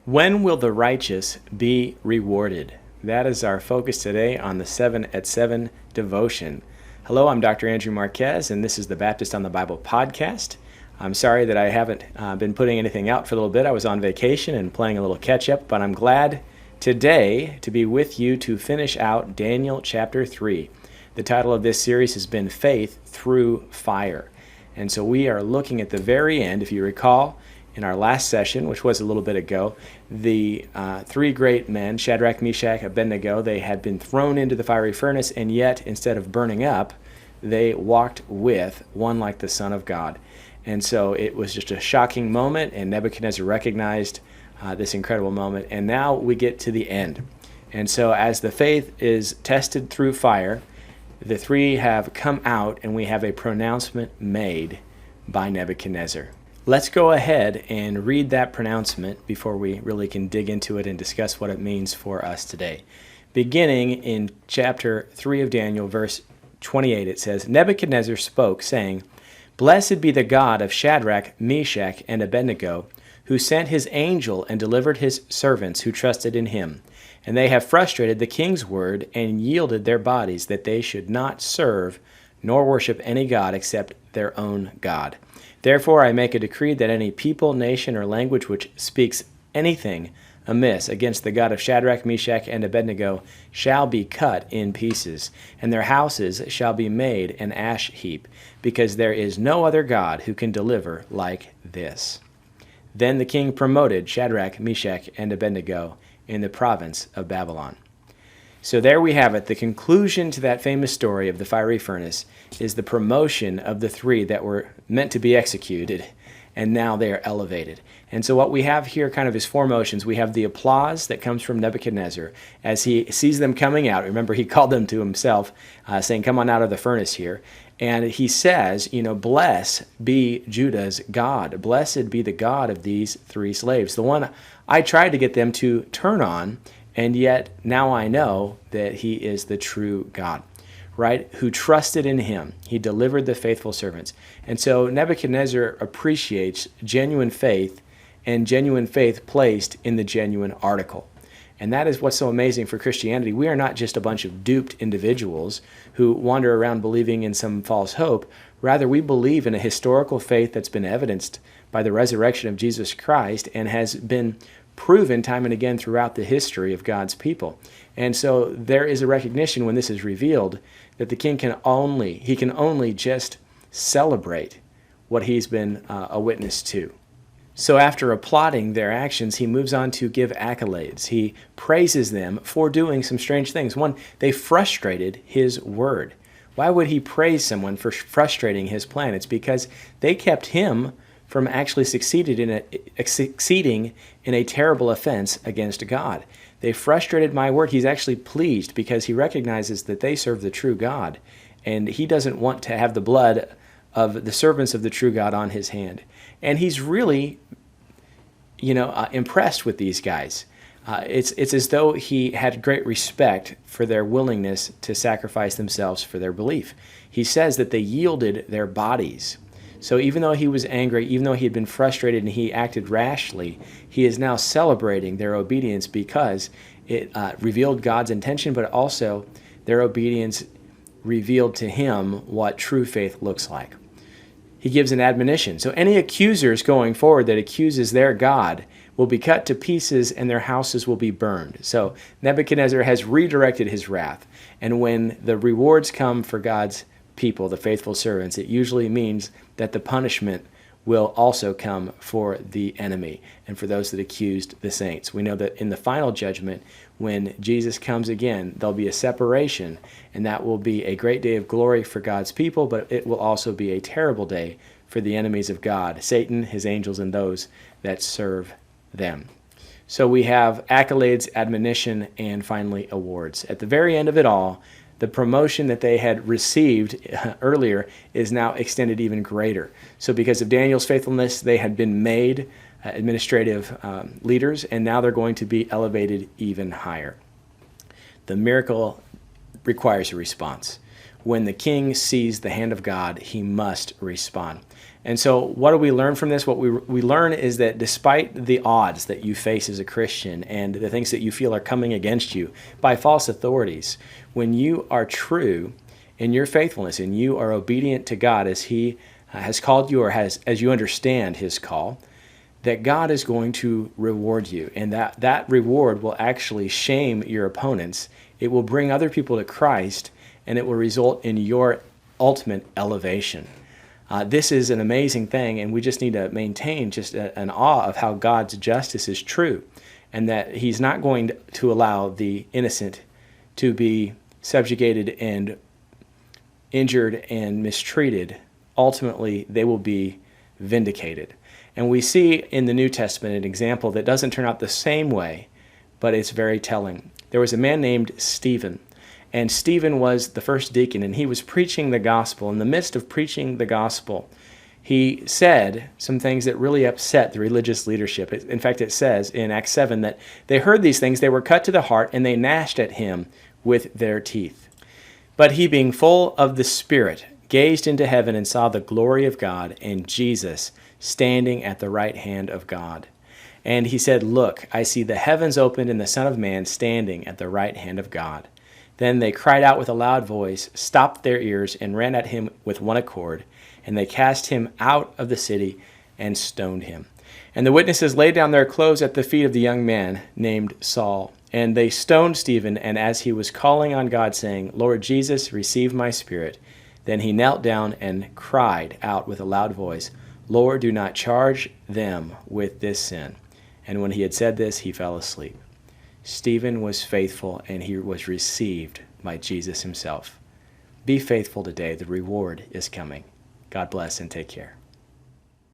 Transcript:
When will the righteous be rewarded? That is our focus today on the 7 at 7 devotion. Hello, I'm Dr. Andrew Marquez, and this is the Baptist on the Bible podcast. I'm sorry that I haven't been putting anything out for a little bit. I was on vacation and playing a little catch-up, but I'm glad today to be with you to finish out Daniel chapter 3. The title of this series has been Faith Through Fire. And so we are looking at the very end, if you recall, in our last session, which was a little bit ago, the three great men, Shadrach, Meshach, Abednego, they had been thrown into the fiery furnace, and yet instead of burning up, they walked with one like the Son of God. And so it was just a shocking moment, and Nebuchadnezzar recognized this incredible moment. And now we get to the end. And so as the faith is tested through fire, the three have come out, and we have a pronouncement made by Nebuchadnezzar. Let's go ahead and read that pronouncement before we really can dig into it and discuss what it means for us today. Beginning in chapter 3 of Daniel, verse 28, it says, Nebuchadnezzar spoke, saying, Blessed be the God of Shadrach, Meshach, and Abednego, who sent his angel and delivered his servants who trusted in him. And they have frustrated the king's word and yielded their bodies that they should not serve nor worship any god except their own God. Therefore I make a decree that any people, nation, or language which speaks anything amiss against the God of Shadrach, Meshach, and Abednego shall be cut in pieces, and their houses shall be made an ash heap, because there is no other God who can deliver like this. Then the king promoted Shadrach, Meshach, and Abednego in the province of Babylon. So there we have it. The conclusion to that famous story of the fiery furnace is the promotion of the three that were meant to be executed, and now they are elevated. And so what we have here kind of is four motions. We have the applause that comes from Nebuchadnezzar as he sees them coming out. Remember, he called them to himself, saying, come on out of the furnace here. And he says, blessed be Judah's God. Blessed be the God of these three slaves. The one I tried to get them to turn on, and yet now I know that he is the true God, right? Who trusted in him. He delivered the faithful servants. And so Nebuchadnezzar appreciates genuine faith and genuine faith placed in the genuine article. And that is what's so amazing for Christianity. We are not just a bunch of duped individuals who wander around believing in some false hope. Rather, we believe in a historical faith that's been evidenced by the resurrection of Jesus Christ and has been proven time and again throughout the history of God's people. And so there is a recognition when this is revealed that the king can only just celebrate what he's been a witness to. So after applauding their actions, he moves on to give accolades. He praises them for doing some strange things. One, they frustrated his word. Why would he praise someone for frustrating his plan? It's because they kept him from actually succeeding in a terrible offense against God. They frustrated my word. He's actually pleased because he recognizes that they serve the true God, and he doesn't want to have the blood of the servants of the true God on his hand. And he's really, impressed with these guys. It's as though he had great respect for their willingness to sacrifice themselves for their belief. He says that they yielded their bodies. So even though he was angry, even though he had been frustrated and he acted rashly, he is now celebrating their obedience because it revealed God's intention, but also their obedience revealed to him what true faith looks like. He gives an admonition. So any accusers going forward that accuses their God will be cut to pieces and their houses will be burned. So Nebuchadnezzar has redirected his wrath. And when the rewards come for God's people, the faithful servants, it usually means that the punishment will also come for the enemy and for those that accused the saints. We know that in the final judgment, when Jesus comes again, there'll be a separation, and that will be a great day of glory for God's people, but it will also be a terrible day for the enemies of God, Satan, his angels, and those that serve them. So we have accolades, admonition, and finally awards. At the very end of it all, the promotion that they had received earlier is now extended even greater. So because of Daniel's faithfulness, they had been made administrative leaders, and now they're going to be elevated even higher. The miracle requires a response. when the king sees the hand of God, he must respond. And so what do we learn from this? What we learn is that despite the odds that you face as a Christian and the things that you feel are coming against you by false authorities, when you are true in your faithfulness and you are obedient to God as he has called you, or as you understand his call, that God is going to reward you. And that reward will actually shame your opponents. It will bring other people to Christ, and it will result in your ultimate elevation. This is an amazing thing, and we just need to maintain just an awe of how God's justice is true, and that he's not going to allow the innocent to be subjugated and injured and mistreated. Ultimately, they will be vindicated. And we see in the New Testament an example that doesn't turn out the same way, but it's very telling. There was a man named Stephen, and Stephen was the first deacon, and he was preaching the gospel. In the midst of preaching the gospel, he said some things that really upset the religious leadership. In fact, it says in Acts 7 that they heard these things, they were cut to the heart, and they gnashed at him with their teeth. But he, being full of the Spirit, gazed into heaven and saw the glory of God and Jesus standing at the right hand of God. And he said, "Look, I see the heavens opened and the Son of Man standing at the right hand of God." Then they cried out with a loud voice, stopped their ears, and ran at him with one accord. And they cast him out of the city and stoned him. And the witnesses laid down their clothes at the feet of the young man named Saul. And they stoned Stephen, and as he was calling on God, saying, "Lord Jesus, receive my spirit," then he knelt down and cried out with a loud voice, "Lord, do not charge them with this sin." And when he had said this, he fell asleep. Stephen was faithful, and he was received by Jesus himself. Be faithful today. The reward is coming. God bless and take care.